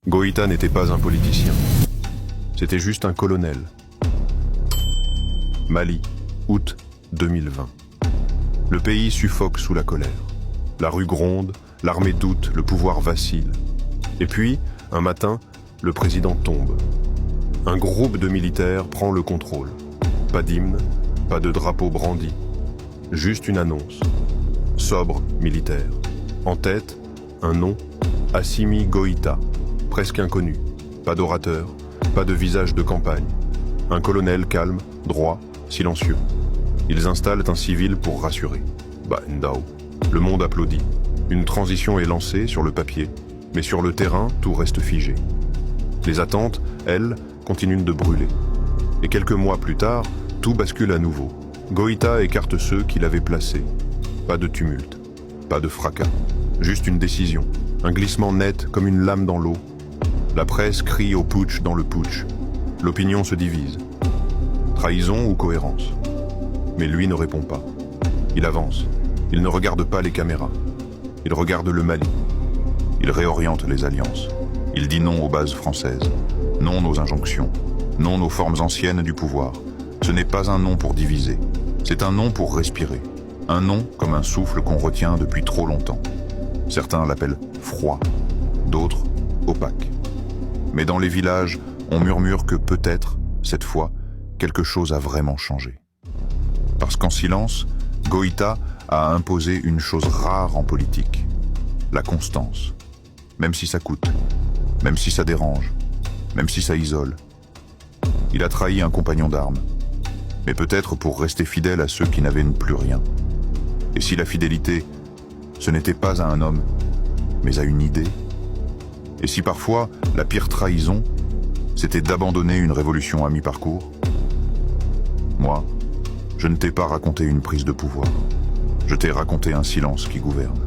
Goïta n'était pas un politicien. C'était juste un colonel. Mali, août 2020. Le pays suffoque sous la colère. La rue gronde, l'armée doute, le pouvoir vacille. Et puis, un matin, le président tombe. Un groupe de militaires prend le contrôle. Pas d'hymne, pas de drapeau brandi. Juste une annonce. Sobre militaire. En tête, un nom, Assimi Goïta. Presque inconnu. Pas d'orateur, pas de visage de campagne. Un colonel calme, droit, silencieux. Ils installent un civil pour rassurer. Bah, Ndao. Le monde applaudit. Une transition est lancée sur le papier, mais sur le terrain, tout reste figé. Les attentes, elles, continuent de brûler. Et quelques mois plus tard, tout bascule à nouveau. Goïta écarte ceux qui l'avaient placé. Pas de tumulte, pas de fracas. Juste une décision, un glissement net comme une lame dans l'eau. La presse crie au putsch dans le putsch. L'opinion se divise. Trahison ou cohérence? Mais lui ne répond pas. Il avance. Il ne regarde pas les caméras. Il regarde le Mali. Il réoriente les alliances. Il dit non aux bases françaises. Non aux injonctions. Non aux formes anciennes du pouvoir. Ce n'est pas un non pour diviser. C'est un non pour respirer. Un non comme un souffle qu'on retient depuis trop longtemps. Certains l'appellent froid. D'autres opaque. Mais dans les villages, on murmure que peut-être, cette fois, quelque chose a vraiment changé. Parce qu'en silence, Goïta a imposé une chose rare en politique, la constance. Même si ça coûte, même si ça dérange, même si ça isole. Il a trahi un compagnon d'armes, mais peut-être pour rester fidèle à ceux qui n'avaient plus rien. Et si la fidélité, ce n'était pas à un homme, mais à une idée? Et si parfois, la pire trahison, c'était d'abandonner une révolution à mi-parcours? Moi, je ne t'ai pas raconté une prise de pouvoir. Je t'ai raconté un silence qui gouverne.